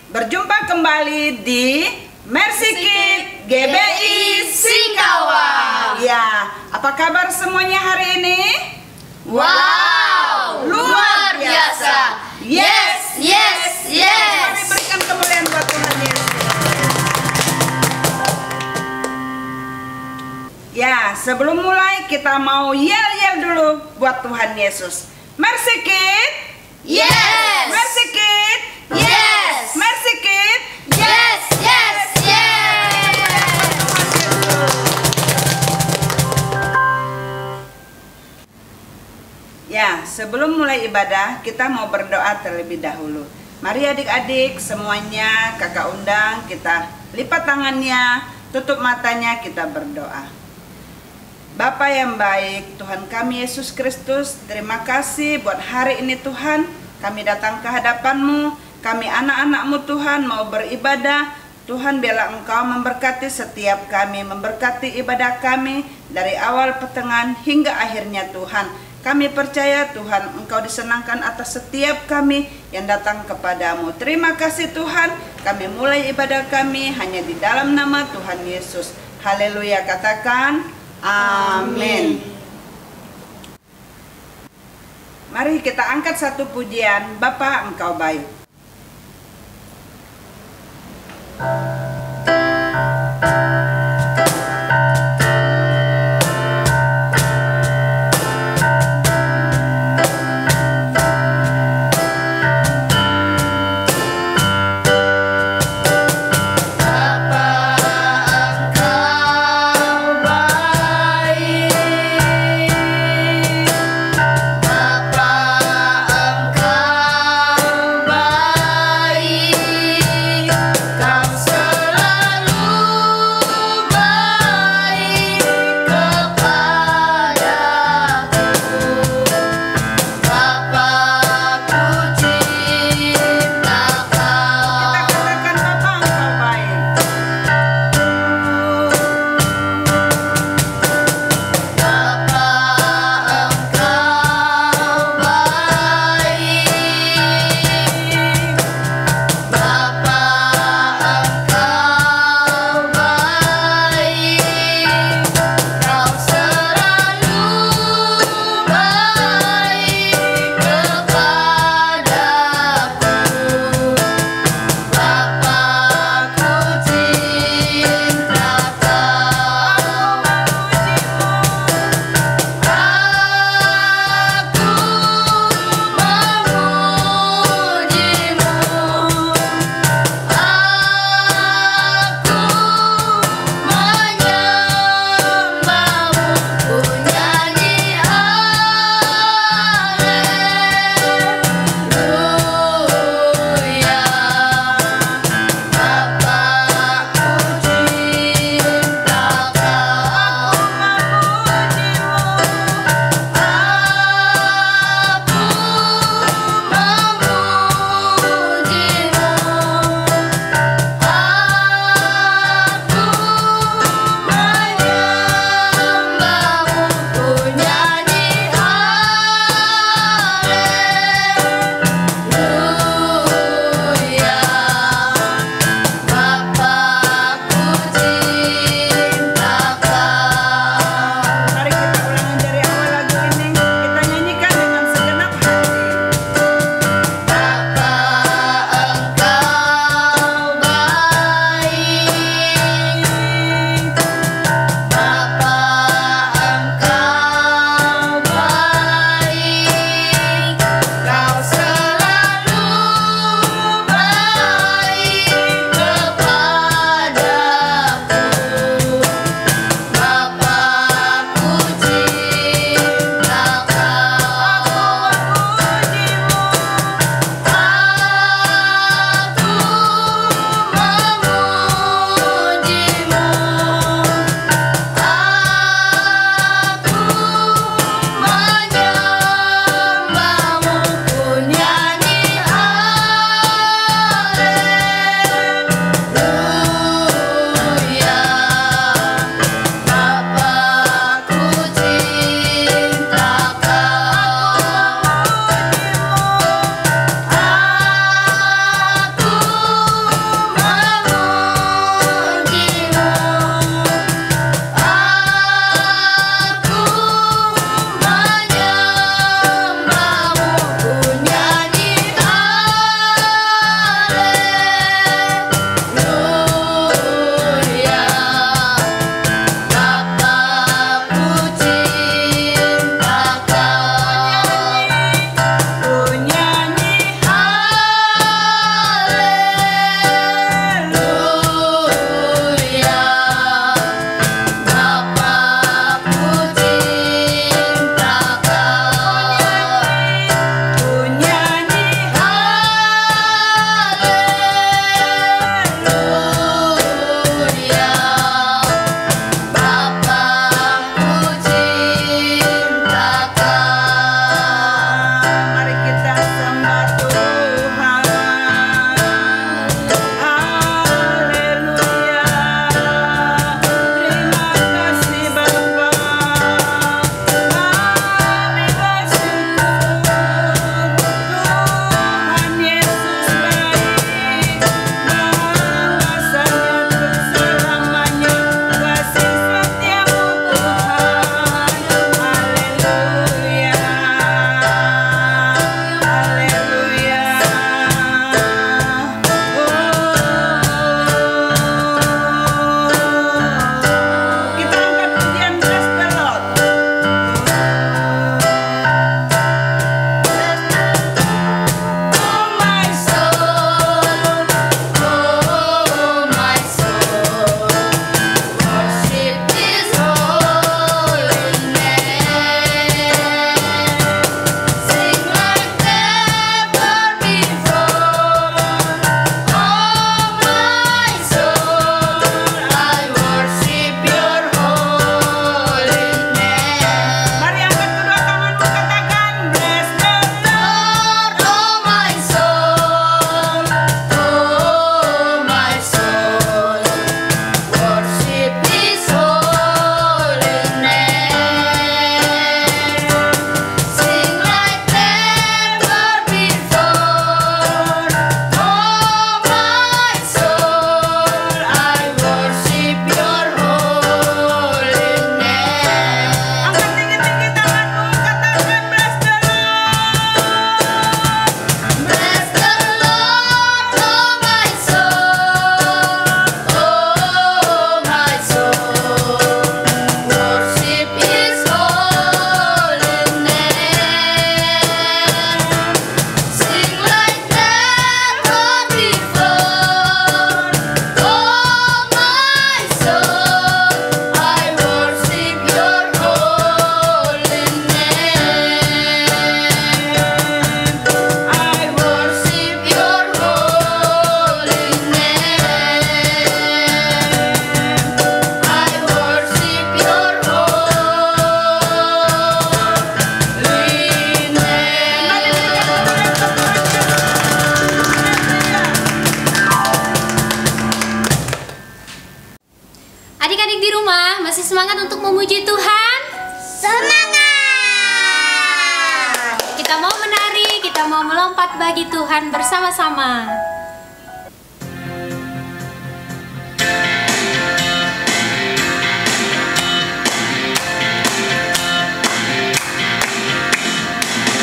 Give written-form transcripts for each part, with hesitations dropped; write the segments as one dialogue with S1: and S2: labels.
S1: Berjumpa kembali di Mercy Kid GBI Singkawang. Ya, apa kabar semuanya hari ini?
S2: Wow, luar biasa. Yes, yes, yes.
S1: Mari berikan kemuliaan buat Tuhan Yesus. Ya, sebelum mulai kita mau yel-yel dulu buat Tuhan Yesus. Mercy Kid.
S2: Yes.
S1: Mercy Kid.
S2: Yes.
S1: Mercy Kid.
S2: Yes, yes, yes.
S1: Ya, sebelum mulai ibadah, kita mau berdoa terlebih dahulu. Mari adik-adik semuanya, kakak undang, kita lipat tangannya, tutup matanya, kita berdoa. Bapa yang baik, Tuhan kami Yesus Kristus, terima kasih buat hari ini Tuhan. Kami datang ke hadapan-Mu, kami anak-anak-Mu Tuhan mau beribadah. Tuhan biarlah Engkau memberkati setiap kami, memberkati ibadah kami dari awal pertengahan hingga akhirnya Tuhan. Kami percaya Tuhan Engkau disenangkan atas setiap kami yang datang kepadamu. Terima kasih Tuhan, kami mulai ibadah kami hanya di dalam nama Tuhan Yesus. Haleluya, katakan amin. Mari kita angkat satu pujian, Bapa Engkau baik.
S2: Bapa engkau baik.
S3: di rumah masih semangat untuk memuji Tuhan?
S2: Semangat!
S3: Kita mau menari, kita mau melompat bagi Tuhan bersama-sama.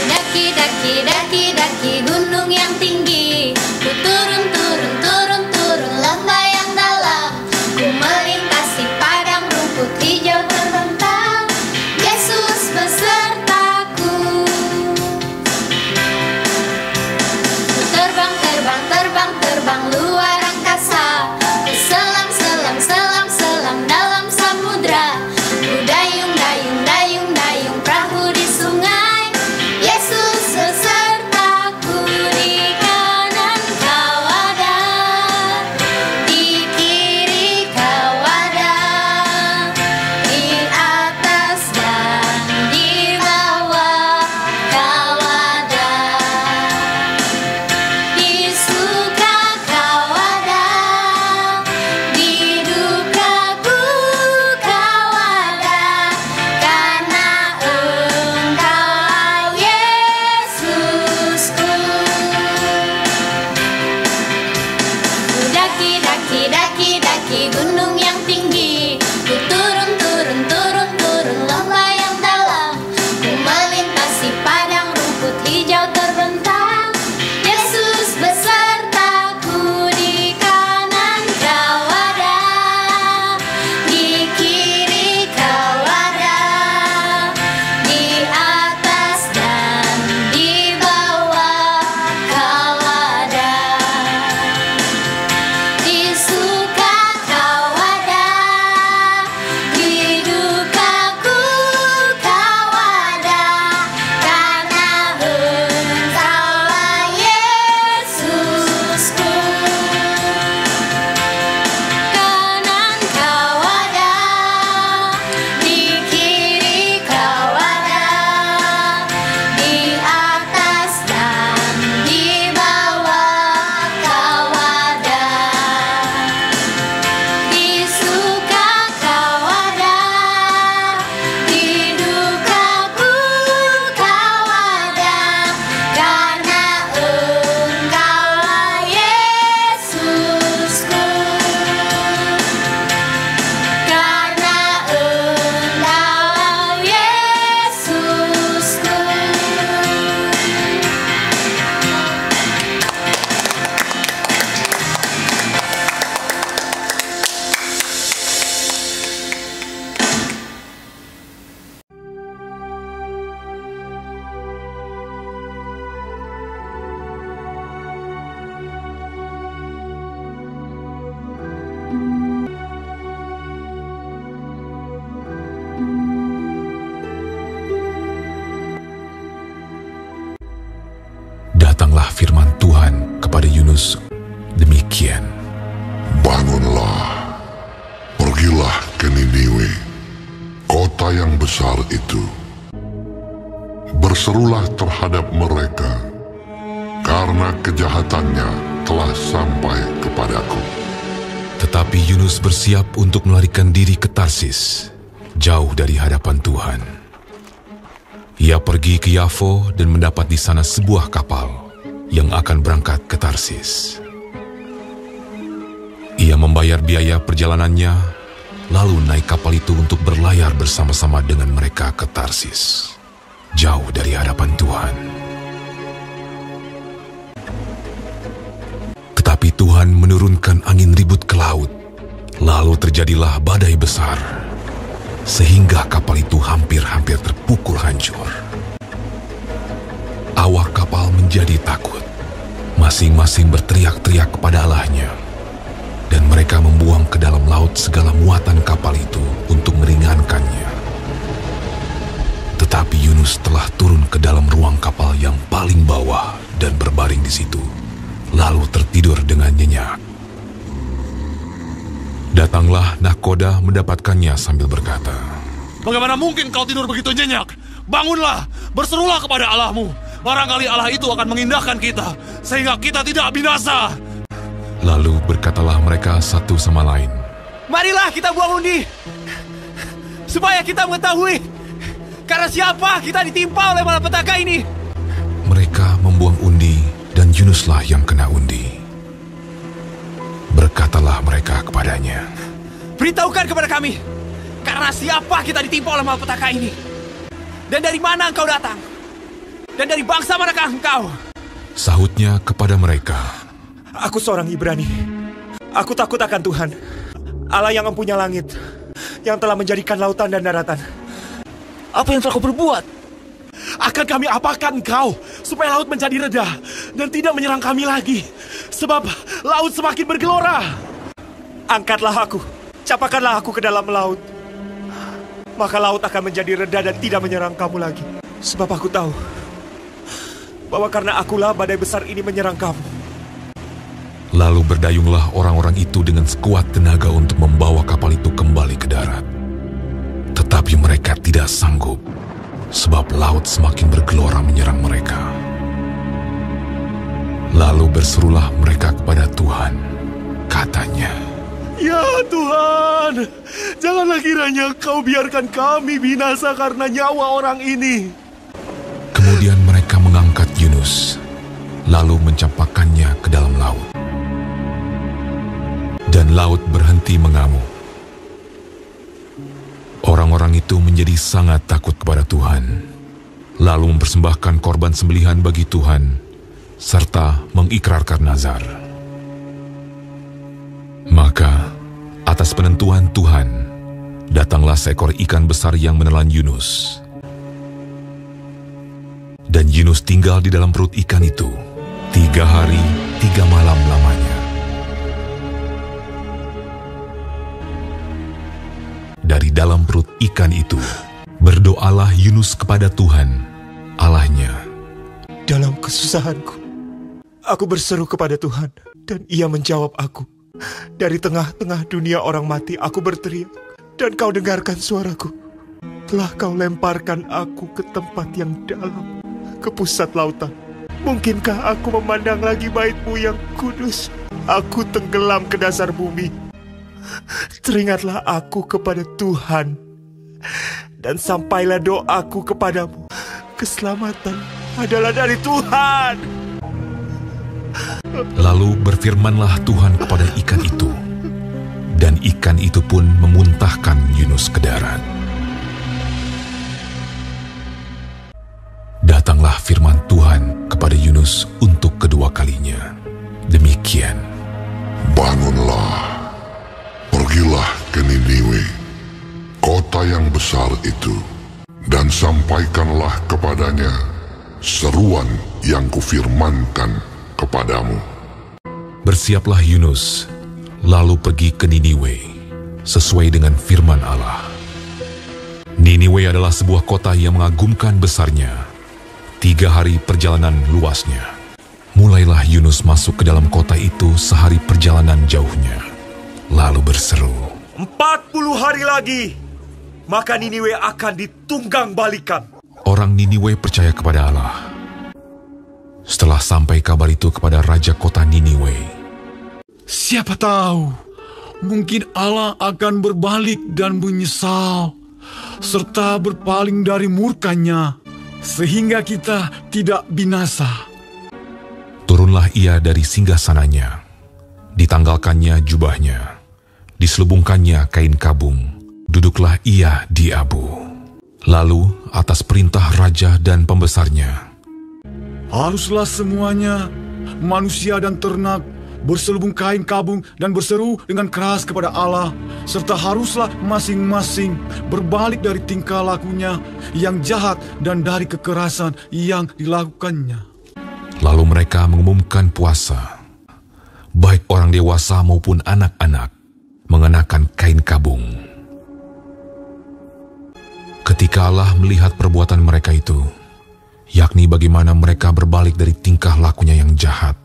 S3: Daki, daki, daki, daki gunung yang tinggi. Ku turun, turun, turun, turun lembah yang dalam. Ku melintasi padang rumput hijau terbentang. Yesus besertaku. Ku terbang, terbang, terbang, terbang luar angkasa. Ku selam, selam, selam, selam dalam samudra. Ku dayung, dayung, dayung, dayung perahu di sungai. Yesus besertaku, di kanan kau ada, di kiri kau ada, di atas dan di bawah kau ada, di suka kau ada, di dukaku kau ada, karena Engkau Yesusku. Ku daki, daki, daki, daki gunung yang tinggi. Ku turun, turun, turun, turun lembah yang dalam. Ku melintasi padang rumput hijau terbentang. Yesus besertaku, di kanan kau ada, di kiri kau ada, di atas dan di bawah kau ada, di suka kau ada, di dukaku kau ada, karena Engkaulah Yesusku. Kanan kau ada, di kiri kau ada, di atas dan di bawah kau ada, di suka kau ada, di dukaku kau ada, karena Engkaulah Yesusku. Karena Engkau Yesusku.
S4: Datanglah firman Tuhan kepada Yunus demikian.
S5: Bangunlah, pergilah ke Niniwe, kota yang besar itu. Berserulah terhadap mereka, karena kejahatannya telah sampai kepadaku.
S4: Tetapi Yunus bersiap untuk melarikan diri ke Tarsis, jauh dari hadapan Tuhan. Ia pergi ke Yafo dan mendapat di sana sebuah kapal yang akan berangkat ke Tarsis. Ia membayar biaya perjalanannya, lalu naik kapal itu untuk berlayar bersama-sama dengan mereka ke Tarsis, jauh dari hadapan Tuhan. Tetapi Tuhan menurunkan angin ribut ke laut, lalu terjadilah badai besar, sehingga kapal itu hampir-hampir terpukul hancur. Awak kapal menjadi takut, masing-masing berteriak-teriak kepada Allahnya, dan mereka membuang ke dalam laut segala muatan kapal itu untuk meringankannya. Tetapi Yunus telah turun ke dalam ruang kapal yang paling bawah dan berbaring di situ, lalu tertidur dengan nyenyak. Datanglah nahkoda mendapatkannya sambil berkata,
S6: "Bagaimana mungkin kau tidur begitu nyenyak? Bangunlah, berserulah kepada Allahmu. Barangkali Allah itu akan mengindahkan kita, sehingga kita tidak binasa."
S4: Lalu berkatalah mereka satu sama lain,
S6: "Marilah kita buang undi.
S7: supaya kita mengetahui karena siapa kita ditimpa oleh malapetaka ini.
S4: Mereka membuang undi dan Yunuslah yang kena undi. Berkatalah mereka kepadanya,
S7: beritahukan kepada kami, karena siapa kita ditimpa oleh malapetaka ini? Dan dari mana engkau datang? Dan dari bangsa manakah engkau?
S4: Sahutnya kepada mereka,
S8: aku seorang Ibrani. Aku takut akan Tuhan, Allah yang mempunyai langit, yang telah menjadikan lautan dan daratan.
S7: Apa yang telah kau perbuat?
S6: Akan kami apakan engkau, supaya laut menjadi reda dan tidak menyerang kami lagi? Sebab laut semakin bergelora.
S8: Angkatlah aku, capakanlah aku ke dalam laut. Maka laut akan menjadi reda dan tidak menyerang kamu lagi. Sebab aku tahu bahwa karena akulah badai besar ini menyerang kamu.
S4: Lalu berdayunglah orang-orang itu dengan sekuat tenaga untuk membawa kapal itu kembali ke darat. Tetapi mereka tidak sanggup, sebab laut semakin bergelora menyerang mereka. Lalu berserulah mereka kepada Tuhan, katanya,
S6: Ya Tuhan, janganlah kiranya Kau biarkan kami binasa karena nyawa orang ini.
S4: Kemudian mereka mengangkat Yunus, lalu mencampakkannya ke dalam laut. Dan laut berhenti mengamuk. Orang-orang itu menjadi sangat takut kepada Tuhan, lalu mempersembahkan korban sembelihan bagi Tuhan, serta mengikrarkan nazar. Maka, atas penentuan Tuhan, datanglah seekor ikan besar yang menelan Yunus. Dan Yunus tinggal di dalam perut ikan itu 3 hari 3 malam lamanya. Dari dalam perut ikan itu, berdoalah Yunus kepada Tuhan, Allahnya.
S8: Dalam kesusahanku, aku berseru kepada Tuhan, dan Ia menjawab aku. Dari tengah-tengah dunia orang mati, aku berteriak, dan Kau dengarkan suaraku. Telah Kau lemparkan aku ke tempat yang dalam, ke pusat lautan. Mungkinkah aku memandang lagi bait-Mu yang kudus? Aku tenggelam ke dasar bumi. Teringatlah aku kepada Tuhan, dan sampailah doaku kepadamu. Keselamatan adalah dari Tuhan.
S4: Lalu berfirmanlah Tuhan kepada ikan itu, dan ikan itu pun memuntahkan Yunus ke darat. Datanglah firman Tuhan kepada Yunus untuk kedua kalinya. Demikian.
S5: Bangunlah, pergilah ke Niniwe, kota yang besar itu, dan sampaikanlah kepadanya seruan yang kufirmankan kepadamu.
S4: Bersiaplah Yunus, lalu pergi ke Niniwe, sesuai dengan firman Allah. Niniwe adalah sebuah kota yang mengagumkan besarnya, 3 hari perjalanan luasnya. Mulailah Yunus masuk ke dalam kota itu sehari perjalanan jauhnya, lalu berseru,
S8: 40 hari lagi, maka Niniwe akan ditunggang balikan.
S4: Orang Niniwe percaya kepada Allah. Setelah sampai kabar itu kepada raja kota Niniwe,
S6: Siapa tahu, mungkin Allah akan berbalik dan menyesal, serta berpaling dari murkanya, sehingga kita tidak binasa.
S4: turunlah ia dari singgasananya, ditanggalkannya jubahnya, diselubungkannya kain kabung, duduklah ia di abu. Lalu atas perintah raja dan pembesarnya,
S6: Haruslah semuanya, manusia dan ternak, berselubung kain kabung dan berseru dengan keras kepada Allah, serta haruslah masing-masing berbalik dari tingkah lakunya yang jahat dan dari kekerasan yang dilakukannya.
S4: lalu mereka mengumumkan puasa, baik orang dewasa maupun anak-anak, mengenakan kain kabung. Ketika Allah melihat perbuatan mereka itu, yakni bagaimana mereka berbalik dari tingkah lakunya yang jahat,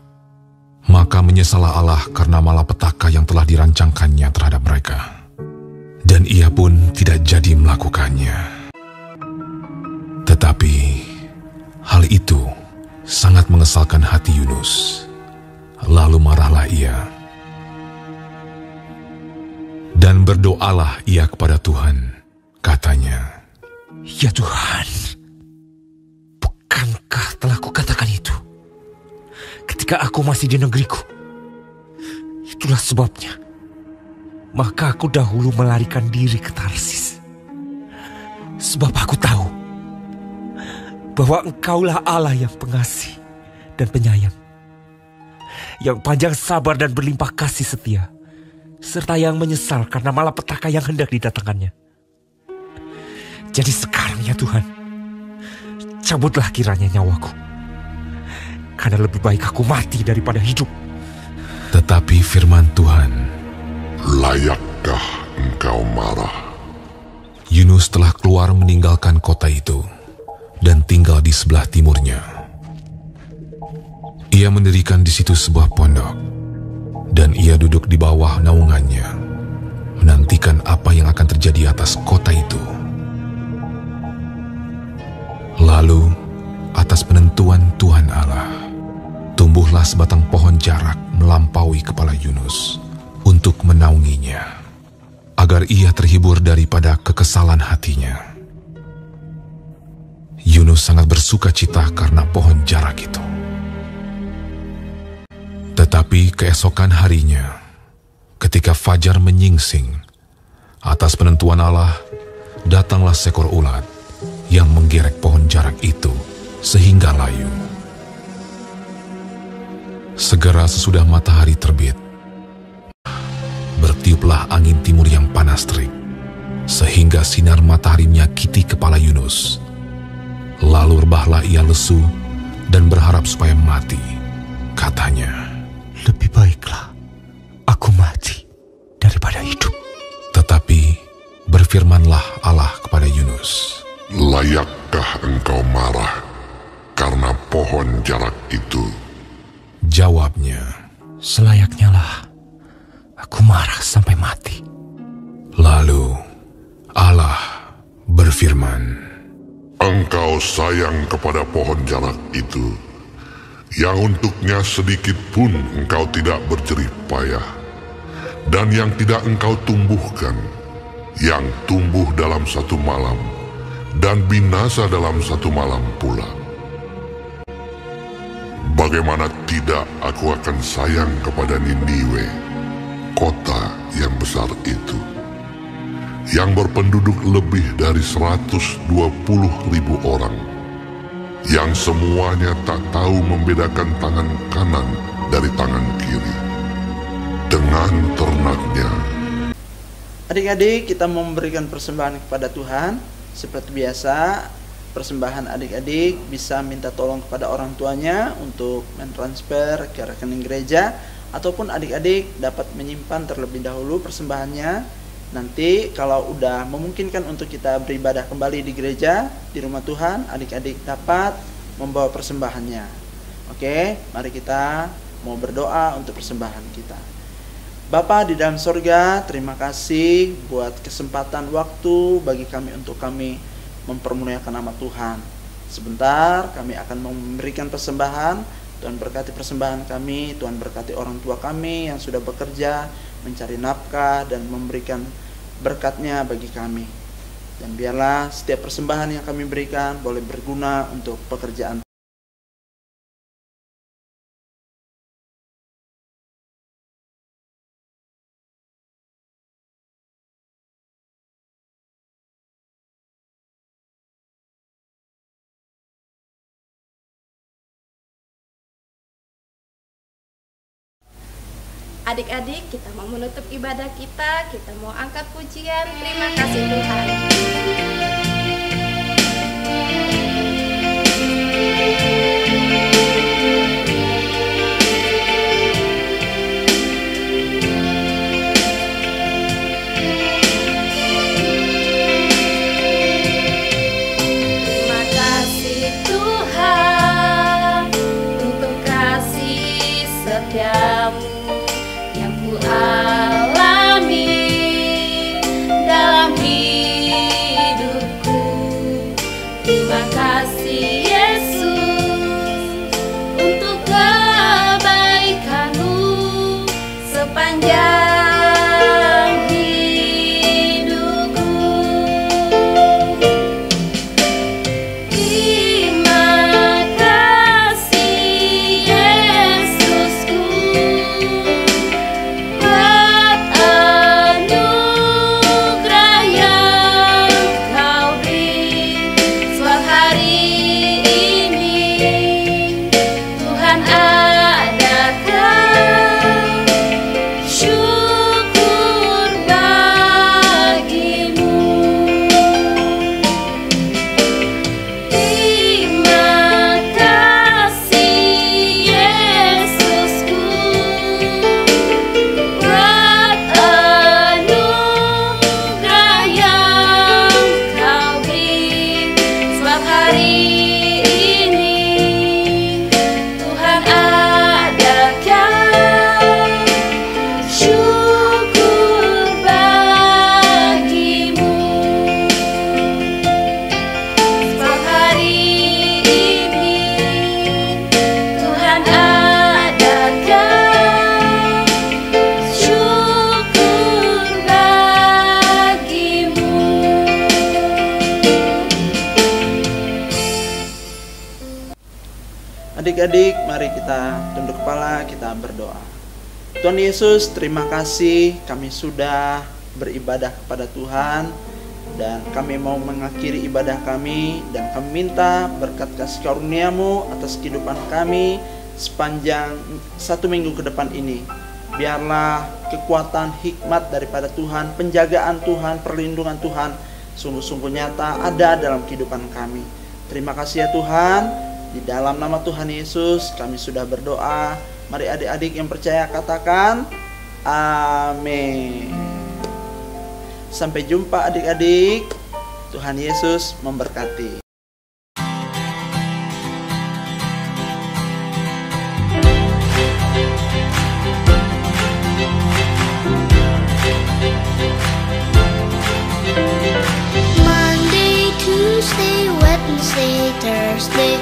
S4: maka menyesallah Allah karena malapetaka yang telah dirancangkannya terhadap mereka. Dan ia pun tidak jadi melakukannya. Tetapi hal itu sangat mengesalkan hati Yunus. Lalu marahlah ia. Dan berdoalah ia kepada Tuhan, katanya,
S8: Ya Tuhan, bukankah telah kukatakan itu ketika aku masih di negeriku? Itulah sebabnya maka aku dahulu melarikan diri ke Tarsis. Sebab aku tahu bahwa Engkaulah Allah yang pengasih dan penyayang, yang panjang sabar dan berlimpah kasih setia, serta yang menyesal karena malapetaka yang hendak didatangkannya. Jadi sekarang ya Tuhan, cabutlah kiranya nyawaku, karena lebih baik aku mati daripada hidup.
S4: Tetapi firman Tuhan,
S5: layakkah engkau marah?
S4: Yunus telah keluar meninggalkan kota itu dan tinggal di sebelah timurnya. Ia mendirikan di situ sebuah pondok, dan ia duduk di bawah naungannya, menantikan apa yang akan terjadi atas kota itu. Lalu, atas penentuan Tuhan Allah, tumbuhlah sebatang pohon jarak melampaui kepala Yunus untuk menaunginya, agar ia terhibur daripada kekesalan hatinya. Yunus sangat bersuka cita karena pohon jarak itu. Tetapi keesokan harinya, ketika fajar menyingsing, atas penentuan Allah, datanglah seekor ulat yang menggerek pohon jarak itu sehingga layu. Segera sesudah matahari terbit, bertiuplah angin timur yang panas terik, sehingga sinar matahari menyakiti kepala Yunus. Lalu rebahlah ia lesu dan berharap supaya mati. Katanya,
S8: lebih baiklah aku mati daripada hidup.
S4: Tetapi berfirmanlah Allah kepada Yunus,
S5: layakkah engkau marah karena pohon jarak itu?
S4: Jawabnya,
S8: selayaknya lah aku marah sampai mati.
S4: Lalu Allah berfirman,
S5: engkau sayang kepada pohon jarak itu, yang untuknya sedikit pun engkau tidak berjerih payah, dan yang tidak engkau tumbuhkan, yang tumbuh dalam satu malam, dan binasa dalam satu malam pula. Bagaimana tidak aku akan sayang kepada Niniwe, kota yang besar itu, yang berpenduduk lebih dari 120.000 orang, yang semuanya tak tahu membedakan tangan kanan dari tangan kiri, dengan ternaknya.
S9: Adik-adik, kita mau memberikan persembahan kepada Tuhan. Seperti biasa, persembahan adik-adik bisa minta tolong kepada orang tuanya untuk mentransfer ke rekening gereja, ataupun adik-adik dapat menyimpan terlebih dahulu persembahannya. Nanti kalau udah memungkinkan untuk kita beribadah kembali di gereja, di rumah Tuhan, adik-adik dapat membawa persembahannya. Oke, mari kita mau berdoa untuk persembahan kita. Bapa di dalam sorga, terima kasih buat kesempatan waktu bagi kami untuk kami mempermuliakan nama Tuhan. Sebentar kami akan memberikan persembahan. Tuhan berkati persembahan kami, Tuhan berkati orang tua kami yang sudah bekerja, mencari nafkah dan memberikan berkat-Nya bagi kami. Dan biarlah setiap persembahan yang kami berikan boleh berguna untuk pekerjaan.
S3: Adik-adik, kita mau menutup ibadah kita mau angkat pujian. Terima kasih Tuhan.
S2: Terima kasih Tuhan untuk kasih setiamu alami dalam hidup.
S9: adik-adik, mari kita tunduk kepala, kita berdoa. Tuhan Yesus, terima kasih kami sudah beribadah kepada Tuhan, dan kami mau mengakhiri ibadah kami, dan kami minta berkat kasih karunia-Mu atas kehidupan kami sepanjang 1 minggu ke depan ini. Biarlah kekuatan hikmat daripada Tuhan, penjagaan Tuhan, perlindungan Tuhan sungguh-sungguh nyata ada dalam kehidupan kami. Terima kasih ya Tuhan. Di dalam nama Tuhan Yesus kami sudah berdoa. Mari adik-adik yang percaya katakan amin. Sampai jumpa adik-adik. Tuhan Yesus memberkati.
S3: Monday, Tuesday, Wednesday, Thursday,